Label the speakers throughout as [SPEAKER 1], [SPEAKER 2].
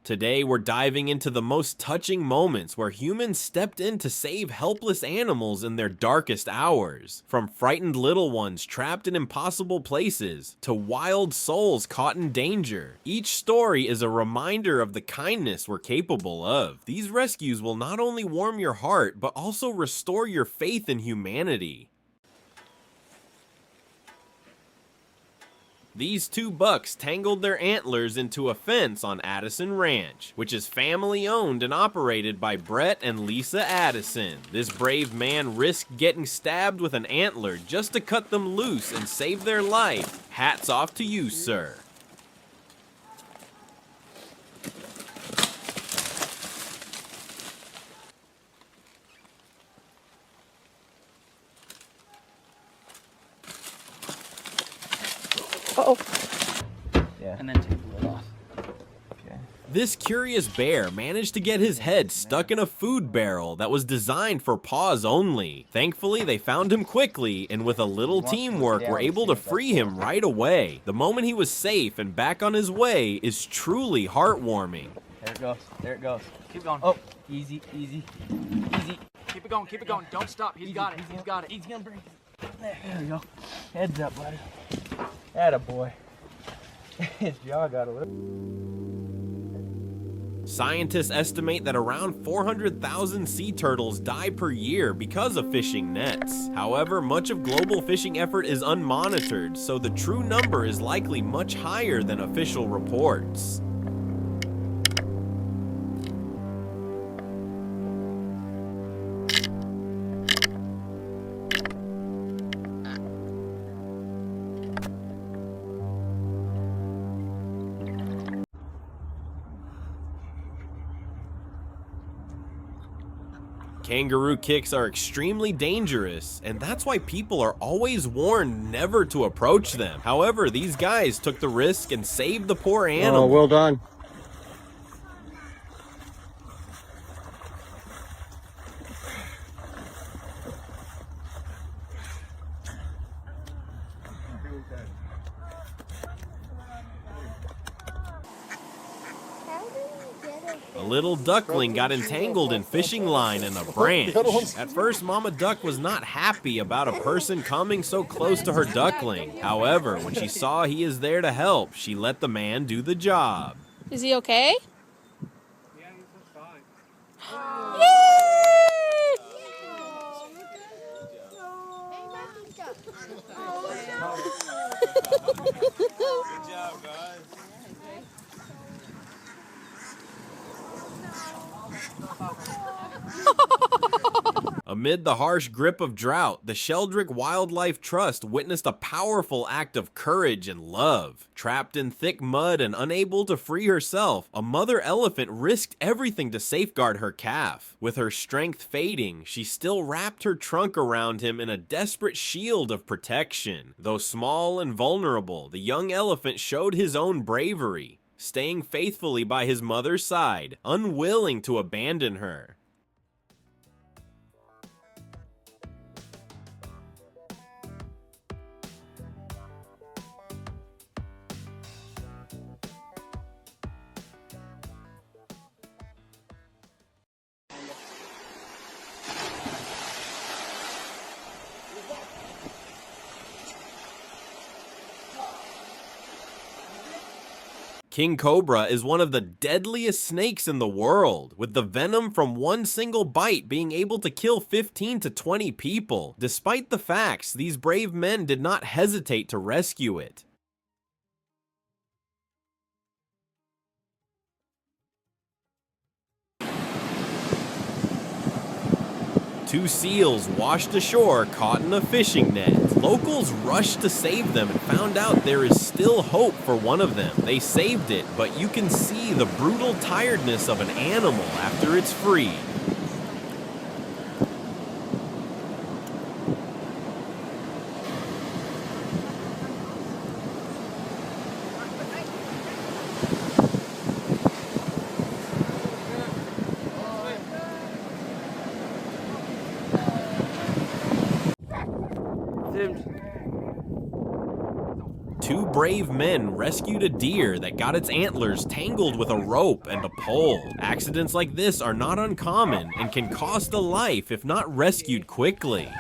[SPEAKER 1] Today, we're diving into the most touching moments where humans stepped in to save helpless animals in their darkest hours. From frightened little ones trapped in impossible places, to wild souls caught in danger. Each story is a reminder of the kindness we're capable of. These rescues will not only warm your heart, but also restore your faith in humanity. These two bucks tangled their antlers into a fence on Addison Ranch, which is family owned and operated by Brett and Lisa Addison. This brave man risked getting stabbed with an antler just to cut them loose and save their life. Hats off to you, sir.
[SPEAKER 2] Uh-oh. Yeah. And then take the lid off. Okay.
[SPEAKER 1] This curious bear managed to get his head stuck in a food barrel that was designed for paws only. Thankfully, they found him quickly, and with a little teamwork were able to free him right away. The moment he was safe and back on his way is truly heartwarming.
[SPEAKER 2] There it goes. There it goes. Keep going. Oh, easy, easy, easy. Keep it going. Keep it going. Don't stop. He's got it. He's got it. He's gonna break it. There we go. Heads up, buddy. Atta boy. His jaw got a little.
[SPEAKER 1] Scientists estimate that around 400,000 sea turtles die per year because of fishing nets. However, much of global fishing effort is unmonitored, so the true number is likely much higher than official reports. Kangaroo kicks are extremely dangerous, and that's why people are always warned never to approach them. However, these guys took the risk and saved the poor animal.
[SPEAKER 3] Oh, well done.
[SPEAKER 1] A little duckling got entangled in fishing line in a branch. At first, Mama Duck was not happy about a person coming so close to her duckling. However, when she saw he is there to help, she let the man do the job.
[SPEAKER 4] Is he okay?
[SPEAKER 5] Yeah, he's fine.
[SPEAKER 4] Yay!
[SPEAKER 5] Good job, guys.
[SPEAKER 1] Amid the harsh grip of drought, the Sheldrick Wildlife Trust witnessed a powerful act of courage and love. Trapped in thick mud and unable to free herself, a mother elephant risked everything to safeguard her calf. With her strength fading, she still wrapped her trunk around him in a desperate shield of protection. Though small and vulnerable, the young elephant showed his own bravery, staying faithfully by his mother's side, unwilling to abandon her. King Cobra is one of the deadliest snakes in the world, with the venom from one single bite being able to kill 15 to 20 people. Despite the facts, these brave men did not hesitate to rescue it. Two seals washed ashore caught in a fishing net. Locals rushed to save them and found out there is still hope for one of them. They saved it, but you can see the brutal tiredness of an animal after it's freed. Two brave men rescued a deer that got its antlers tangled with a rope and a pole. Accidents like this are not uncommon and can cost a life if not rescued quickly.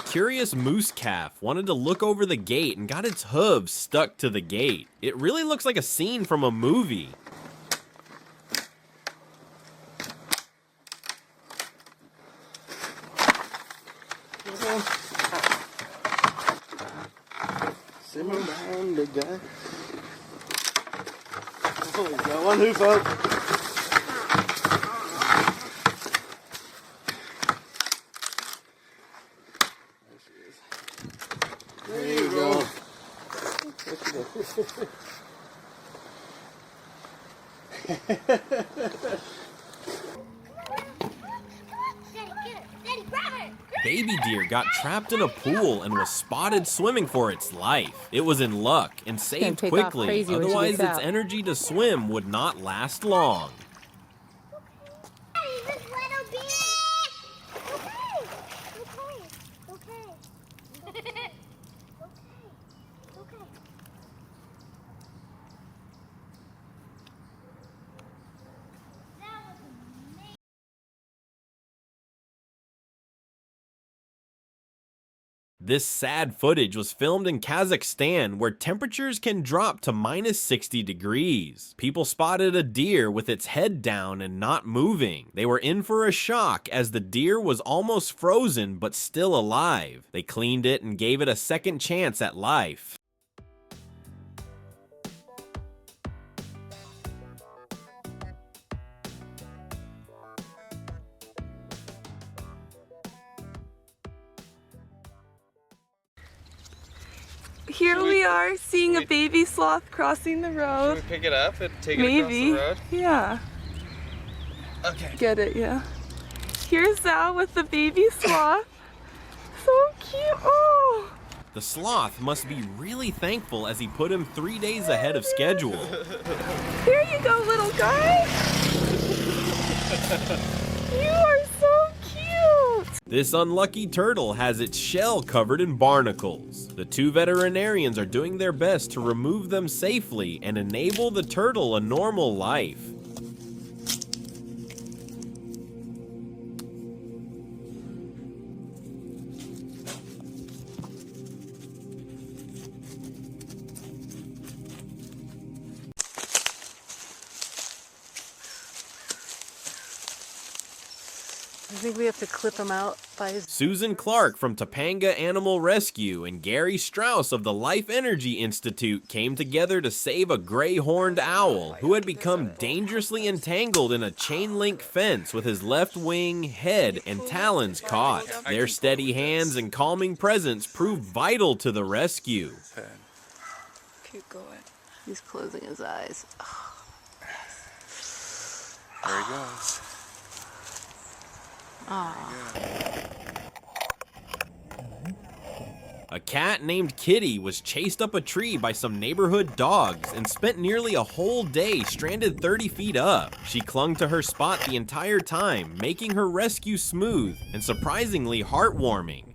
[SPEAKER 1] Curious moose calf wanted to look over the gate and got its hooves stuck to the gate. It really looks like a scene from a movie.
[SPEAKER 3] Simmer down, big guy. Oh, he's got one hoof out. There you go.
[SPEAKER 1] Baby deer got trapped in a pool and was spotted swimming for its life. It was in luck and saved
[SPEAKER 4] take off
[SPEAKER 1] quickly,
[SPEAKER 4] crazy when she
[SPEAKER 1] otherwise
[SPEAKER 4] gets
[SPEAKER 1] its
[SPEAKER 4] out.
[SPEAKER 1] energy to swim would not last long. This sad footage was filmed in Kazakhstan, where temperatures can drop to minus 60 degrees. People spotted a deer with its head down and not moving. They were in for a shock as the deer was almost frozen but still alive. They cleaned it and gave it a second chance at life.
[SPEAKER 6] Here we are seeing a baby sloth crossing the
[SPEAKER 5] Should
[SPEAKER 6] road.
[SPEAKER 5] we pick it up and take it
[SPEAKER 6] Maybe.
[SPEAKER 5] across the road?
[SPEAKER 6] Yeah.
[SPEAKER 5] Okay.
[SPEAKER 6] Get it, yeah. Here's Zal with the baby sloth. So cute. Oh.
[SPEAKER 1] The sloth must be really thankful as he put him 3 days ahead of schedule.
[SPEAKER 6] Here you go, little guy. You are so cute.
[SPEAKER 1] This unlucky turtle has its shell covered in barnacles. The two veterinarians are doing their best to remove them safely and enable the turtle a normal life.
[SPEAKER 7] I think we have to clip him out by his...
[SPEAKER 1] Susan Clark from Topanga Animal Rescue and Gary Strauss of the Life Energy Institute came together to save a gray-horned owl who had become dangerously entangled in a chain-link fence with his left wing, head, and talons caught. Their steady hands and calming presence proved vital to the rescue.
[SPEAKER 7] Keep going. He's closing his eyes.
[SPEAKER 3] There he goes.
[SPEAKER 1] A cat named Kitty was chased up a tree by some neighborhood dogs and spent nearly a whole day stranded 30 feet up. She clung to her spot the entire time, making her rescue smooth and surprisingly heartwarming.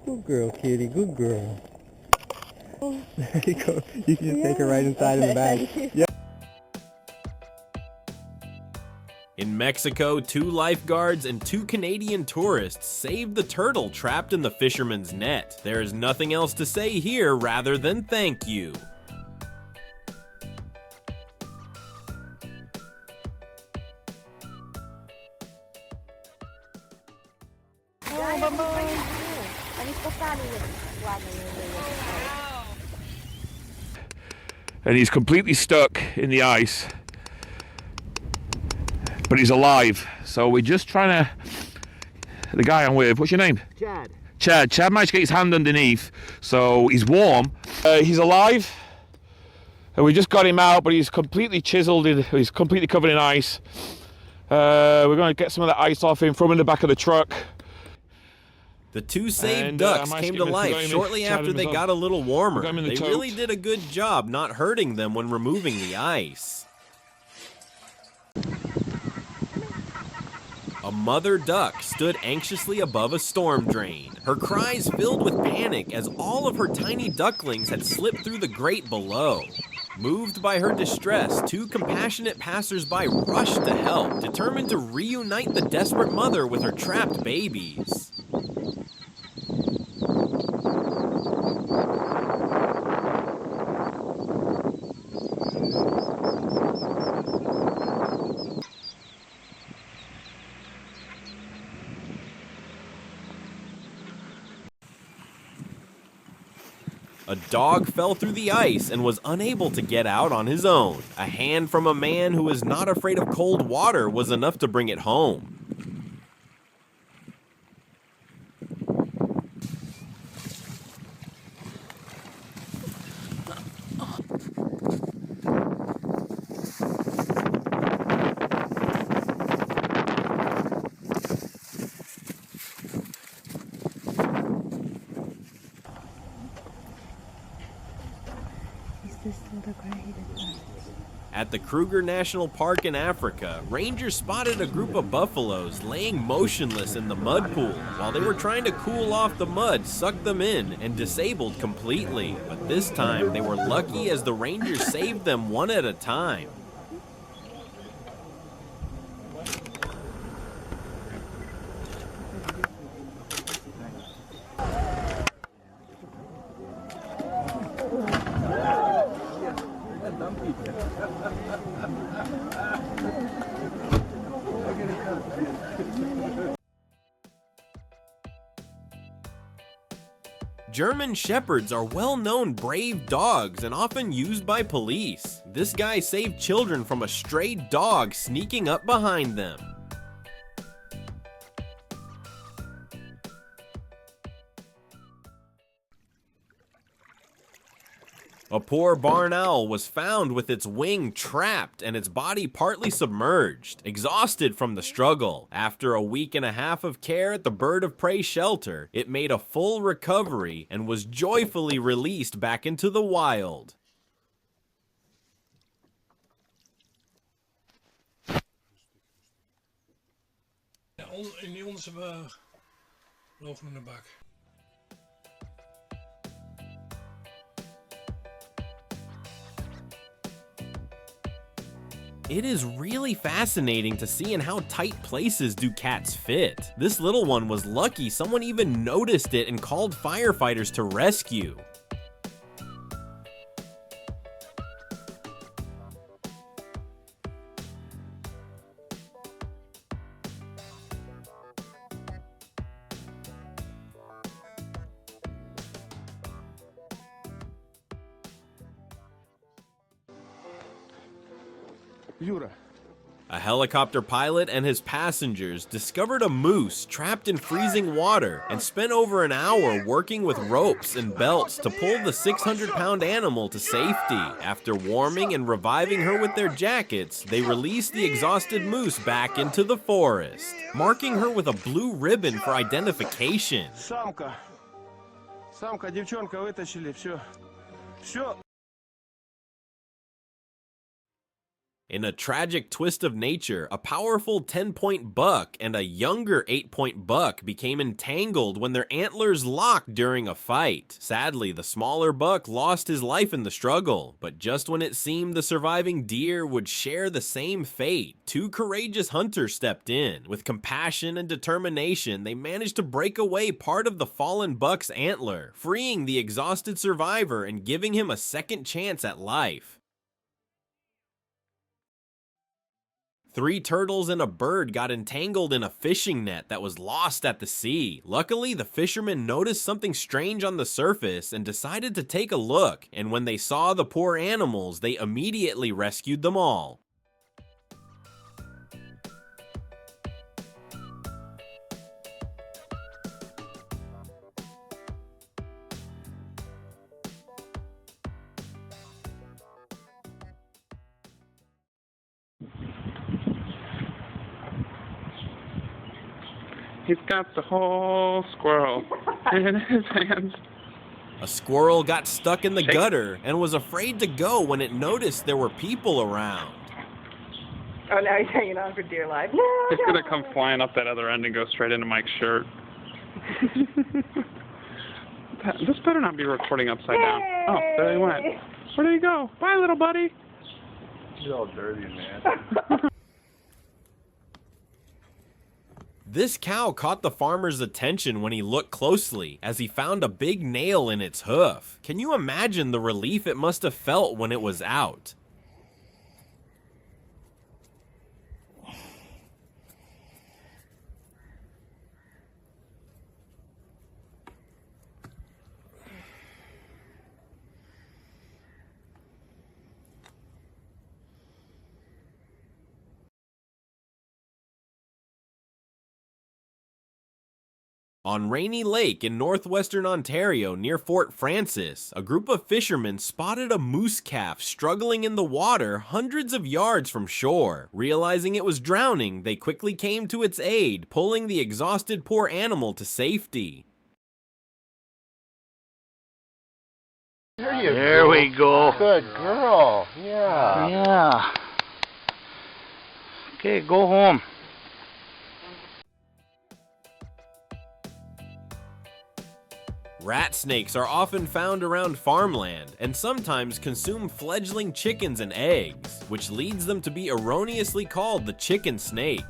[SPEAKER 8] Good girl, Kitty. Good girl. There you go. You can just take her right inside in the bag. Yep.
[SPEAKER 1] In Mexico, 2 lifeguards and 2 Canadian tourists saved the turtle trapped in the fisherman's net. There is nothing else to say here rather than thank you.
[SPEAKER 9] And he's completely stuck in the ice, but he's alive. So we're just trying to, the guy I'm with, what's your name? Chad. Chad managed to get his hand underneath, so he's warm. He's alive. We just got him out, but he's completely chiseled. He's completely covered in ice. We're going to get some of that ice off him, throw him in the back of the truck.
[SPEAKER 1] The two saved ducks came to life shortly after they got a little warmer. They really did a good job not hurting them when removing the ice. A mother duck stood anxiously above a storm drain, her cries filled with panic as all of her tiny ducklings had slipped through the grate below. Moved by her distress, two compassionate passersby rushed to help, determined to reunite the desperate mother with her trapped babies. A dog fell through the ice and was unable to get out on his own. A hand from a man who is not afraid of cold water was enough to bring it home. At the Kruger National Park in Africa, rangers spotted a group of buffaloes laying motionless in the mud pool while they were trying to cool off the mud sucked them in and disabled completely. But this time they were lucky as the rangers saved them one at a time. German Shepherds are well-known brave dogs and often used by police. This guy saved children from a stray dog sneaking up behind them. A poor barn owl was found with its wing trapped and its body partly submerged, exhausted from the struggle. After a week and a half of care at the bird of prey shelter, it made a full recovery and was joyfully released back into the wild.
[SPEAKER 10] In die onderste lopen in de bak.
[SPEAKER 1] It is really fascinating to see in how tight places do cats fit. This little one was lucky someone even noticed it and called firefighters to rescue. A helicopter pilot and his passengers discovered a moose trapped in freezing water and spent over an hour working with ropes and belts to pull the 600-pound animal to safety. After warming and reviving her with their jackets, they released the exhausted moose back into the forest, marking her with a blue ribbon for identification.
[SPEAKER 3] Самка, девчонка вытащили, все.
[SPEAKER 1] In a tragic twist of nature, a powerful 10-point buck and a younger 8-point buck became entangled when their antlers locked during a fight. Sadly, the smaller buck lost his life in the struggle, but just when it seemed the surviving deer would share the same fate, two courageous hunters stepped in. With compassion and determination, they managed to break away part of the fallen buck's antler, freeing the exhausted survivor and giving him a second chance at life. 3 turtles and a bird got entangled in a fishing net that was lost at the sea. Luckily, the fishermen noticed something strange on the surface and decided to take a look, and when they saw the poor animals, they immediately rescued them all.
[SPEAKER 11] He's got the whole squirrel in his hands.
[SPEAKER 1] A squirrel got stuck in the
[SPEAKER 11] Shake.
[SPEAKER 1] gutter and was afraid to go when it noticed there were people around.
[SPEAKER 6] Oh, now he's hanging on for dear life. No,
[SPEAKER 11] He's gonna come flying up that other end and go straight into Mike's shirt. This better not be recording upside down. Oh, there he went. Where did he go? Bye, little buddy.
[SPEAKER 3] He's all dirty, man.
[SPEAKER 1] This cow caught the farmer's attention when he looked closely, as he found a big nail in its hoof. Can you imagine the relief it must have felt when it was out? On Rainy Lake in northwestern Ontario near Fort Francis, a group of fishermen spotted a moose calf struggling in the water hundreds of yards from shore. Realizing it was drowning, they quickly came to its aid, pulling the exhausted poor animal to safety.
[SPEAKER 2] There we go.
[SPEAKER 3] Good girl. Yeah.
[SPEAKER 2] Yeah. Okay, go home.
[SPEAKER 1] Rat snakes are often found around farmland and sometimes consume fledgling chickens and eggs, which leads them to be erroneously called the chicken snake.